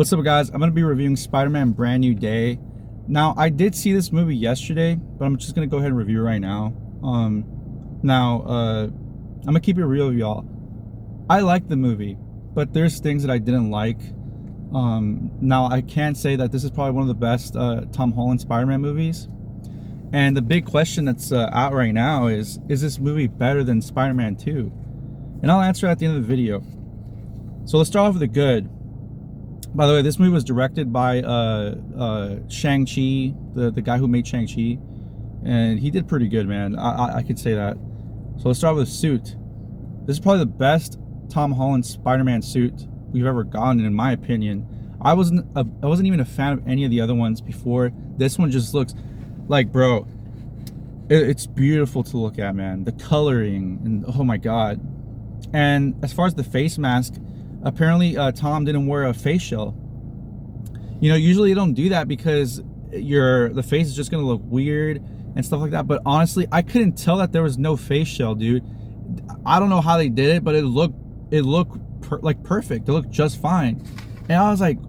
What's up, guys? I'm going to be reviewing Spider-Man Brand New Day. Now, I did see this movie yesterday, but I'm just going to go ahead and review it right now. I'm going to keep it real with y'all. I liked the movie, but there's things that I didn't like. Now, I can say that this is probably one of the best Tom Holland Spider-Man movies. And the big question that's out right now is this movie better than Spider-Man 2? And I'll answer at the end of the video. So let's start off with the good. By the way, this movie was directed by Shang-Chi, the guy who made Shang-Chi. And he did pretty good, man. I could say that. So let's start with the suit. This is probably the best Tom Holland Spider-Man suit we've ever gotten, in my opinion. I wasn't even a fan of any of the other ones before. This one just looks like, bro, it's beautiful to look at, man. The coloring, and oh my god. And as far as the face mask, apparently Tom didn't wear a face shell. You know, usually you don't do that because the face is just gonna look weird and stuff like that. But honestly, I couldn't tell that there was no face shell, dude. I don't know how they did it, but it looked like perfect. It looked just fine. And I was like,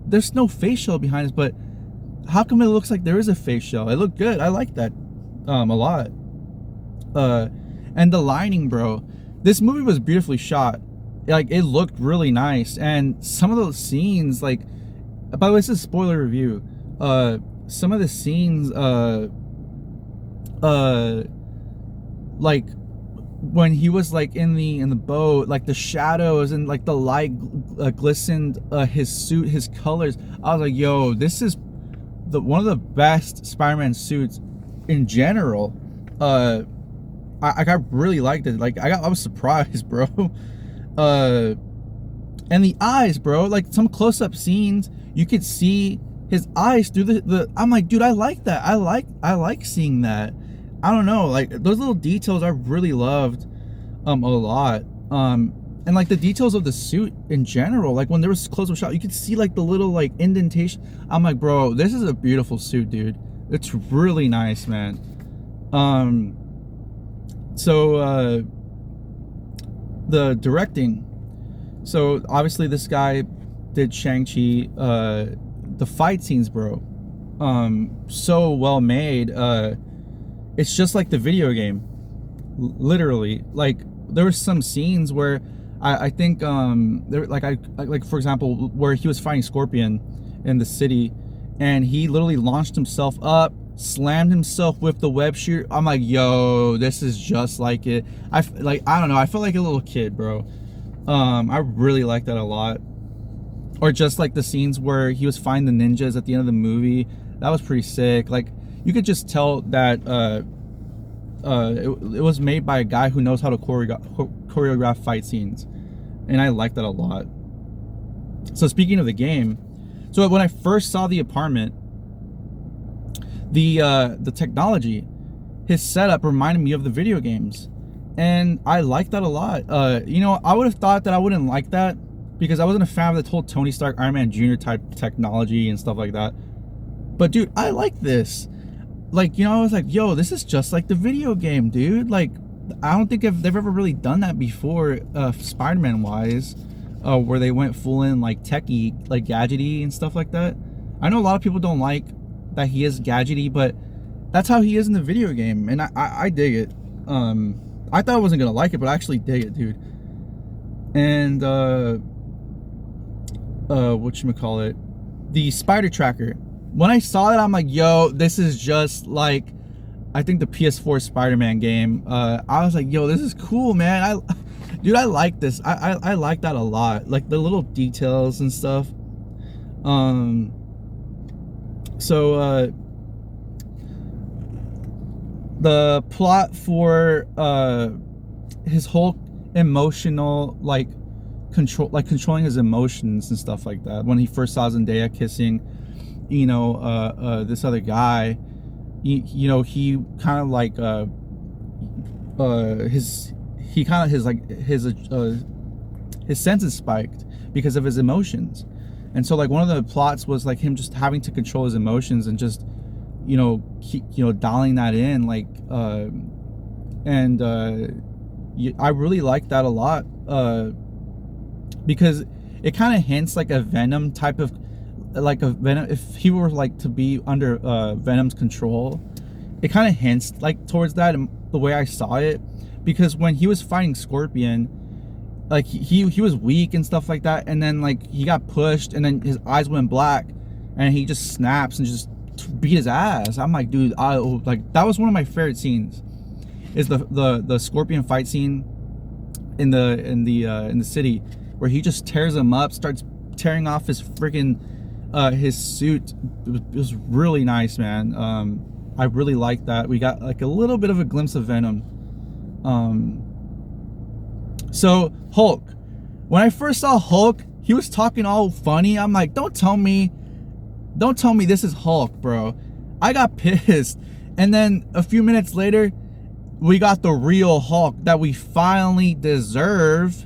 there's no face shell behind this, but how come it looks like there is a face shell? It looked good. I like that a lot. And the lighting, bro. This movie was beautifully shot. Like, it looked really nice. And some of those scenes, like, by the way, this is a spoiler review. Some of the scenes, like when he was like in the boat, like the shadows and like the light glistened his suit, his colors. I was like, yo, this is one of the best Spider-Man suits in general. I really liked it. Like, I was surprised, bro. And the eyes, bro, like some close-up scenes, you could see his eyes through the I'm like, dude, I like that. I like seeing that. I don't know, like those little details I really loved a lot. And like the details of the suit in general, like when there was close-up shot, you could see like the little like indentation. I'm like, bro, this is a beautiful suit, dude. It's really nice, man. So the directing. So obviously this guy did Shang-Chi. The fight scenes, bro, so well made. It's just like the video game, literally. Like, there were some scenes where I think there, like for example, where he was fighting Scorpion in the city, and he literally launched himself up, slammed himself with the web shooter. I'm like, yo, this is just like it. I don't know, I felt like a little kid, bro. I really like that a lot. Or just like the scenes where he was fighting the ninjas at the end of the movie. That was pretty sick. Like, you could just tell that it was made by a guy who knows how to choreograph fight scenes. And I like that a lot. So speaking of the game, so when I first saw the apartment, the technology, his setup reminded me of the video games. And I like that a lot. You know, I would have thought that I wouldn't like that, because I wasn't a fan of the whole Tony Stark, Iron Man Jr. type technology and stuff like that. But dude, I like this. Like, you know, I was like, yo, this is just like the video game, dude. Like, I don't think they've ever really done that before, Spider-Man wise, where they went full in like techie, like gadgety and stuff like that. I know a lot of people don't like that he is gadgety, but that's how he is in the video game, and I dig it. I thought I wasn't gonna like it, but I actually dig it, dude. And whatchamacallit, the spider tracker. When I saw that, I'm like, yo, this is just like, I think the PS4 Spider-Man game. I was like, yo, this is cool, man. Dude, I like this. I like that a lot. Like the little details and stuff. So the plot for his whole emotional, like, controlling his emotions and stuff like that. When he first saw Zendaya kissing, you know, this other guy, you know, he kind of like his senses spiked because of his emotions. And so like one of the plots was like him just having to control his emotions and just, you know, keep, you know, dialing that in, like I really like that a lot, because it kind of hints like a Venom type of, like a Venom, if he were like to be under Venom's control, it kind of hints like towards that, the way I saw it, because when he was fighting Scorpion, like he was weak and stuff like that, and then like he got pushed and then his eyes went black and he just snaps and just beat his ass. I'm like, dude, like that was one of my favorite scenes, is the Scorpion fight scene in the city, where he just tears him up, starts tearing off his freaking his suit. It was really nice, man. I really liked that. We got like a little bit of a glimpse of Venom. So Hulk, when I first saw Hulk, he was talking all funny. I'm like, don't tell me this is Hulk, bro. I got pissed. And then a few minutes later, we got the real Hulk that we finally deserve.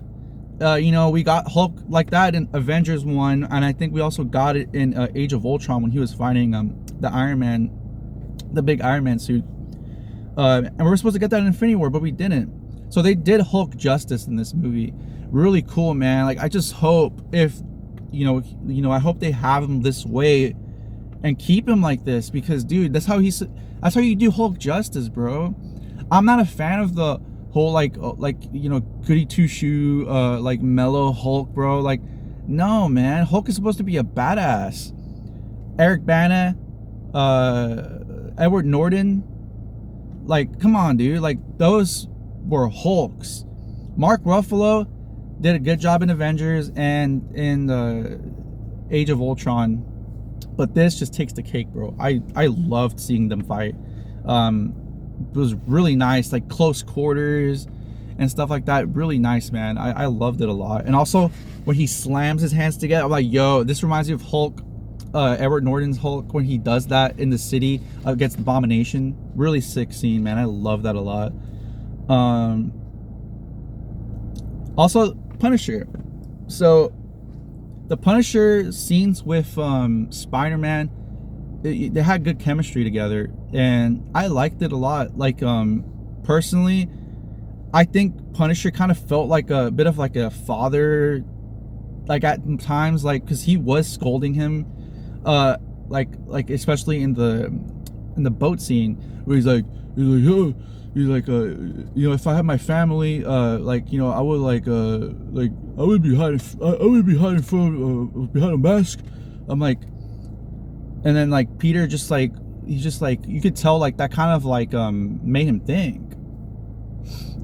You know, we got Hulk like that in Avengers 1, and I think we also got it in Age of Ultron when he was fighting the Iron Man, the big Iron Man suit. And we were supposed to get that in Infinity War, but we didn't. So they did Hulk justice in this movie. Really cool, man. Like, I just hope if, you know, I hope they have him this way and keep him like this, because, dude, that's how you do Hulk justice, bro. I'm not a fan of the whole like you know, goody two shoe like mellow Hulk, bro. Like, no, man. Hulk is supposed to be a badass. Eric Bana, Edward Norton, like, come on, dude. Like, those were Hulks. Mark Ruffalo did a good job in Avengers and in the Age of Ultron, but this just takes the cake, bro. I loved seeing them fight. It was really nice, like close quarters and stuff like that. Really nice, man. I loved it a lot. And also when he slams his hands together, I'm like, yo, this reminds me of Hulk, Edward Norton's Hulk, when he does that in the city against Abomination. Really sick scene, man. I love that a lot. Also Punisher. So the Punisher scenes with Spider-Man, they had good chemistry together, and I liked it a lot. Like, personally, I think Punisher kind of felt like a bit of like a father, like at times, like, because he was scolding him, like especially in the boat scene where he's like, oh, you know, if I had my family, like, you know, I would like I would be hiding from behind a mask. I'm like, and then like Peter just like, he's just like, you could tell like that kind of like made him think.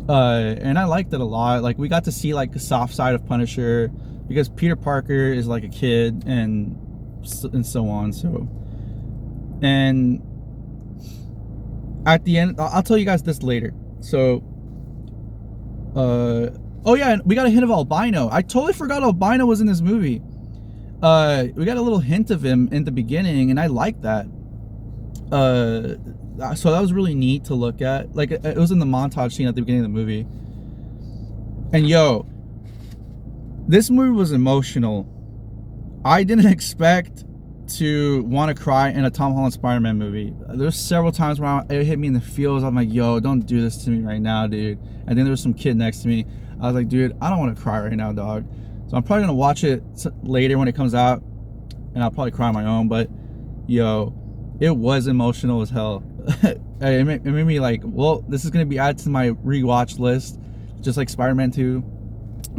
And I liked it a lot. Like, we got to see like the soft side of Punisher, because Peter Parker is like a kid and so on. So, and at the end, I'll tell you guys this later. So, oh yeah, we got a hint of Albino. I totally forgot Albino was in this movie. We got a little hint of him in the beginning, and I like that. So that was really neat to look at. Like, it was in the montage scene at the beginning of the movie. And yo, this movie was emotional. I didn't expect to want to cry in a Tom Holland Spider-Man movie. There's several times where it hit me in the feels. I'm like, yo, don't do this to me right now, dude. And then there was some kid next to me. I was like, dude, I don't want to cry right now, dog. So I'm probably gonna watch it later when it comes out, and I'll probably cry on my own. But yo, it was emotional as hell. It made me like, well, this is gonna be added to my rewatch list, just like Spider-Man 2,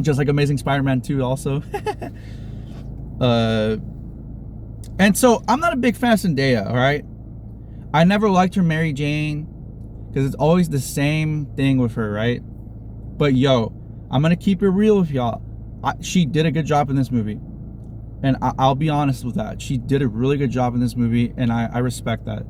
just like Amazing Spider-Man 2 also. And so I'm not a big fan of Zendaya, all right? I never liked her Mary Jane, because it's always the same thing with her, right? But yo, I'm gonna keep it real with y'all. She did a good job in this movie, and I'll be honest with that. She did a really good job in this movie, and I respect that.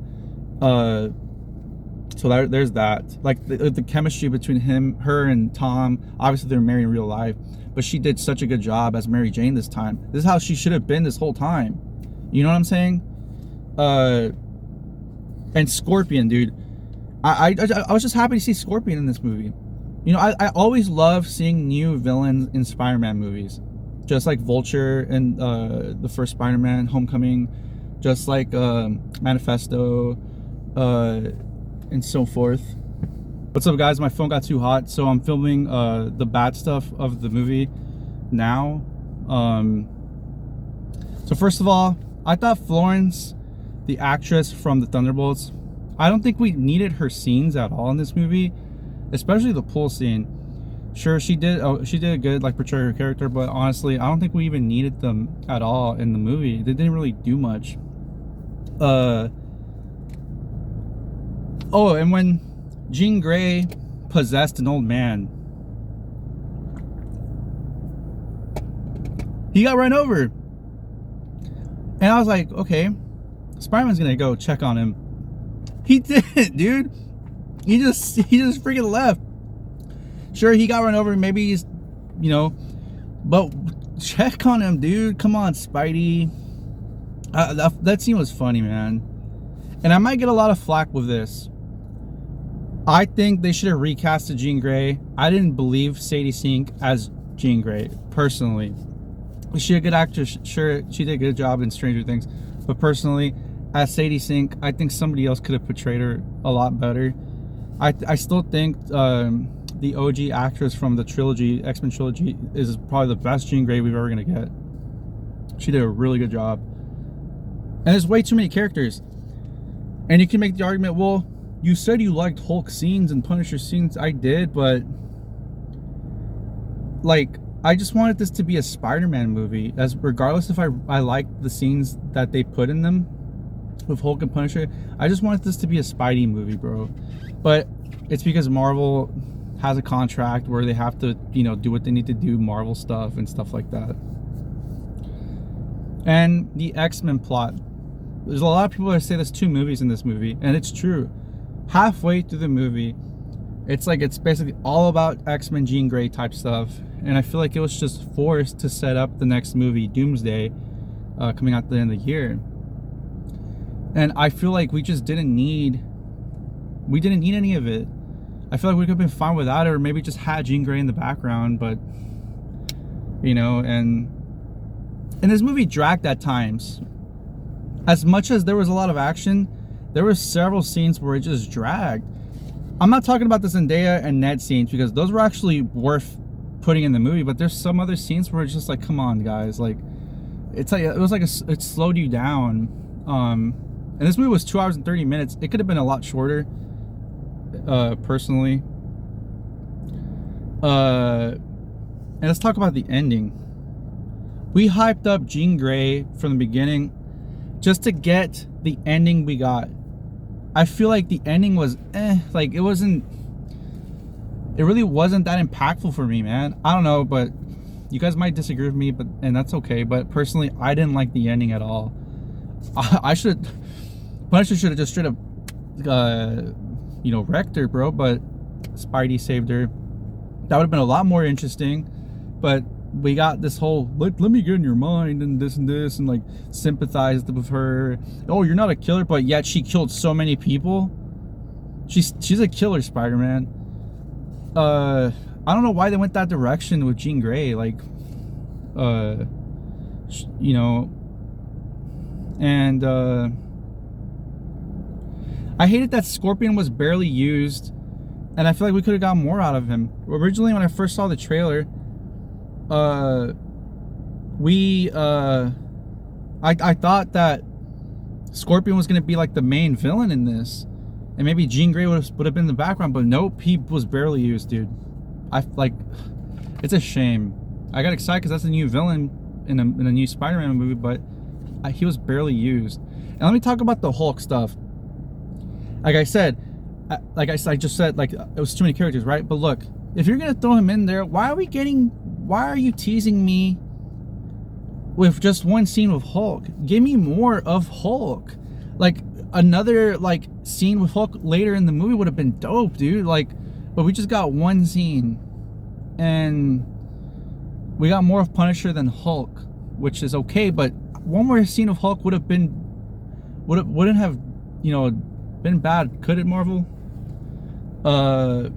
So there's that. Like, the chemistry between her and Tom. Obviously they're married in real life, but she did such a good job as Mary Jane this time. This is how she should have been this whole time. You know what I'm saying? And Scorpion, dude. I was just happy to see Scorpion in this movie. You know, I always love seeing new villains in Spider-Man movies. Just like Vulture in the first Spider-Man, Homecoming. Just like Manifesto, and so forth. What's up, guys? My phone got too hot, so I'm filming the bad stuff of the movie now. So first of all, I thought Florence, the actress from the Thunderbolts, I don't think we needed her scenes at all in this movie, especially the pool scene. Sure, she did a good like portray her character, but honestly, I don't think we even needed them at all in the movie. They didn't really do much. Oh, and when Jean Grey possessed an old man, he got run over, and I was like, okay, Spider-Man's gonna go check on him. He didn't, dude. He just freaking left. Sure, he got run over. Maybe he's, but check on him, dude. Come on, Spidey. That scene was funny, man. And I might get a lot of flack with this. I think they should have recasted Jean Grey. I didn't believe Sadie Sink as Jean Grey, personally. Is she a good actress? Sure, she did a good job in Stranger Things. But personally, as Sadie Sink, I think somebody else could have portrayed her a lot better. I still think the OG actress from the trilogy, X-Men trilogy, is probably the best Jean Grey we've ever going to get. She did a really good job. And there's way too many characters. And you can make the argument, well, you said you liked Hulk scenes and Punisher scenes. I did, but like, I just wanted this to be a Spider-Man movie. As regardless if I liked the scenes that they put in them with Hulk and Punisher, I just wanted this to be a Spidey movie, bro. But it's because Marvel has a contract where they have to, do what they need to do, Marvel stuff and stuff like that. And the X-Men plot. There's a lot of people that say there's 2 movies in this movie, and it's true. Halfway through the movie, it's basically all about X-Men Jean Grey type stuff, and I feel like it was just forced to set up the next movie, Doomsday, coming out at the end of the year. And I feel like we didn't need any of it. I feel like we could have been fine without it, or maybe just had Jean Grey in the background, but and this movie dragged at times. As much as there was a lot of action, there were several scenes where it just dragged. I'm not talking about the Zendaya and Ned scenes, because those were actually worth putting in the movie, but there's some other scenes where it's just like, come on, guys, like it slowed you down. And this movie was 2 hours and 30 minutes. It could have been a lot shorter, personally. And let's talk about the ending. We hyped up Jean Grey from the beginning just to get the ending we got. I feel like the ending was like it really wasn't that impactful for me, man. I don't know, but you guys might disagree with me, and that's okay. But personally, I didn't like the ending at all. Punisher should have just straight up wrecked her, bro, but Spidey saved her. That would have been a lot more interesting. But we got this whole let me get in your mind and this and like sympathized with her. Oh, you're not a killer, but yet she killed so many people. She's a killer, Spider-Man. I don't know why they went that direction with Jean Grey, like and I hated that Scorpion was barely used, and I feel like we could have got more out of him. Originally, when I first saw the trailer, I thought that Scorpion was going to be like the main villain in this, and maybe Jean Grey would have been in the background, but nope, he was barely used, dude. It's a shame. I got excited because that's a new villain in a new Spider-Man movie, but he was barely used. And let me talk about the Hulk stuff. Like I just said, like, it was too many characters, right? But look, if you're gonna throw him in there, why are you teasing me with just one scene with Hulk? Give me more of Hulk. Like, another scene with Hulk later in the movie would have been dope, dude. But we just got one scene, and we got more of Punisher than Hulk, which is okay. But one more scene of Hulk wouldn't have been bad, could it, Marvel? And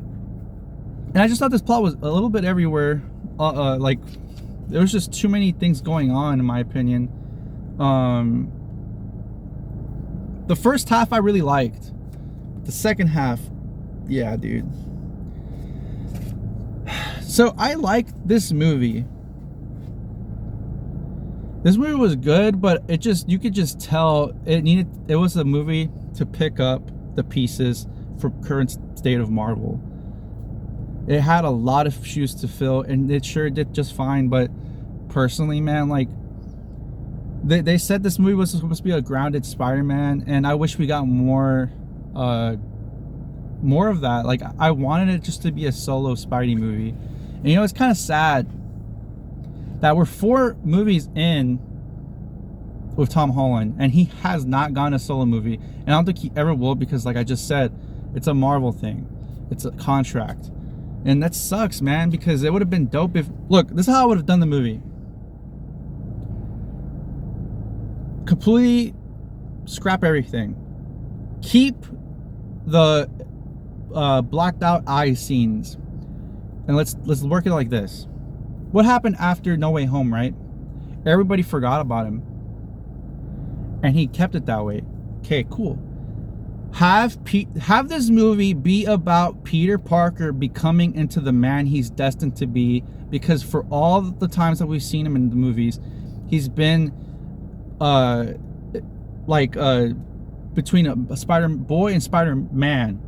I just thought this plot was a little bit everywhere. There was just too many things going on, in my opinion. The first half I really liked. The second half, yeah, dude. So I liked this movie This movie was good, but you could just tell it was a movie to pick up the pieces for current state of Marvel. It had a lot of shoes to fill, and it sure did just fine. But personally, man, like they said this movie was supposed to be a grounded Spider-Man, and I wish we got more of that. Like, I wanted it just to be a solo Spidey movie. And you know, it's kind of sad that we're 4 movies in with Tom Holland, and he has not gone a solo movie. And I don't think he ever will, because like I just said, it's a Marvel thing. It's a contract. And that sucks, man, because it would have been dope if... Look, this is how I would have done the movie. Completely scrap everything. Keep the blacked out eye scenes. And let's work it like this. What happened after No Way Home, right? Everybody forgot about him. And he kept it that way. Okay, cool. Have this movie be about Peter Parker becoming into the man he's destined to be, because for all the times that we've seen him in the movies, he's been between a Spider-Boy and Spider-Man.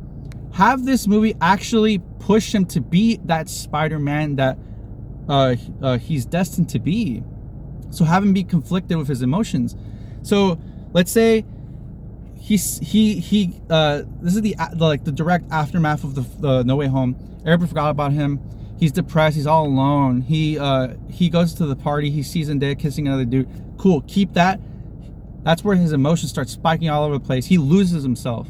Have this movie actually push him to be that Spider-Man that he's destined to be. So have him be conflicted with his emotions. So let's say this is the direct aftermath of the No Way Home. Everybody forgot about him. He's depressed. He's all alone. He goes to the party. He sees Zendaya kissing another dude. Cool. Keep that. That's where his emotions start spiking all over the place. He loses himself.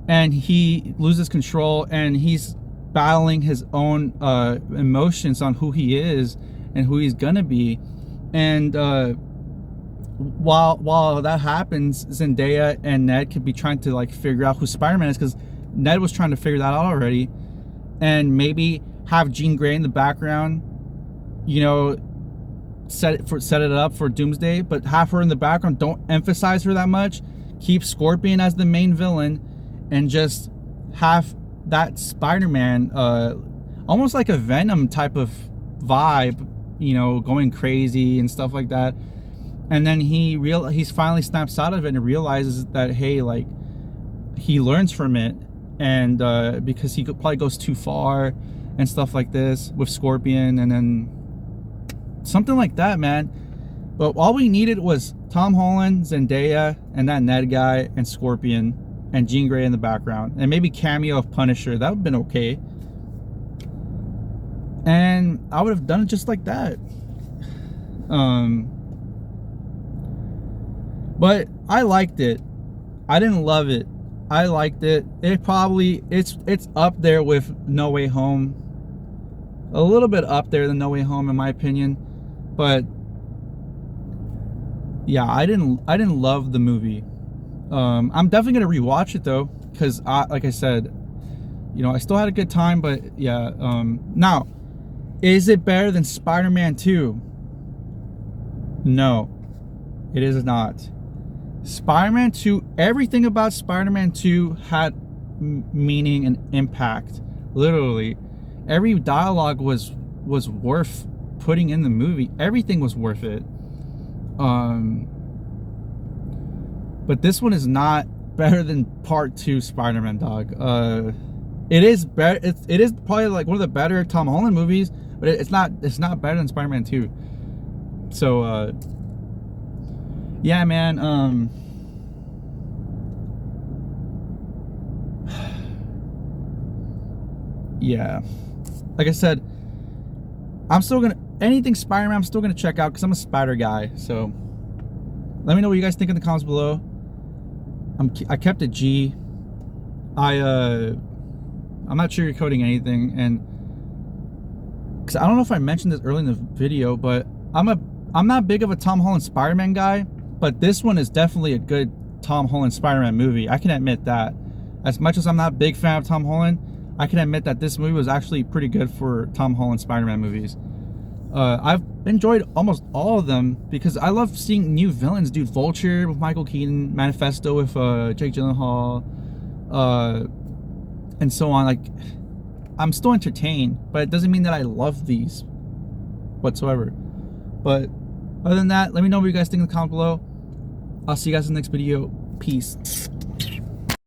And he loses control, and he's battling his own emotions on who he is and who he's gonna be. And while that happens, Zendaya and Ned could be trying to like figure out who Spider-Man is, because Ned was trying to figure that out already. And maybe have Jean Grey in the background, you know, set it up for Doomsday, but have her in the background. Don't emphasize her that much. Keep Scorpion as the main villain, and just have that Spider-Man almost like a Venom type of vibe, you know, going crazy and stuff like that. And then he finally snaps out of it and realizes that, hey, like, he learns from it, and because he probably goes too far and stuff like this with Scorpion, and then something like that, man. But all we needed was Tom Holland, Zendaya, and that Ned guy, and Scorpion, and Jean Grey in the background, and maybe cameo of Punisher. That would have been okay. And I would have done it just like that. But I liked it. I didn't love it. I liked it. It's up there with No Way Home. A little bit up there than No Way Home, in my opinion. But yeah, I didn't love the movie. I'm definitely gonna rewatch it though, because like I said, you know, I still had a good time. But yeah, now, is it better than Spider-Man 2? No, it is not. Spider-Man 2, everything about Spider-Man 2 had meaning and impact. Literally, every dialogue was worth putting in the movie. Everything was worth it. But this one is not better than Part 2 Spider-Man, dog. It is better. It is probably like one of the better Tom Holland movies, but it's not better than Spider-Man 2. So yeah, man. Yeah, like I said, I'm still gonna anything Spider-Man. I'm still gonna check out, because I'm a Spider guy. So let me know what you guys think in the comments below. I kept it G. I'm not sugarcoating anything, and because I don't know if I mentioned this early in the video, but I'm not big of a Tom Holland Spider-Man guy, but this one is definitely a good Tom Holland Spider-Man movie. I can admit that. As much as I'm not a big fan of Tom Holland, I can admit that this movie was actually pretty good for Tom Holland Spider-Man movies. I've enjoyed almost all of them, because I love seeing new villains, dude. Vulture with Michael Keaton, Manifesto with Jake Gyllenhaal, and so on. Like, I'm still entertained, but it doesn't mean that I love these. whatsoever. But other than that, let me know what you guys think in the comment below. I'll see you guys in the next video. Peace.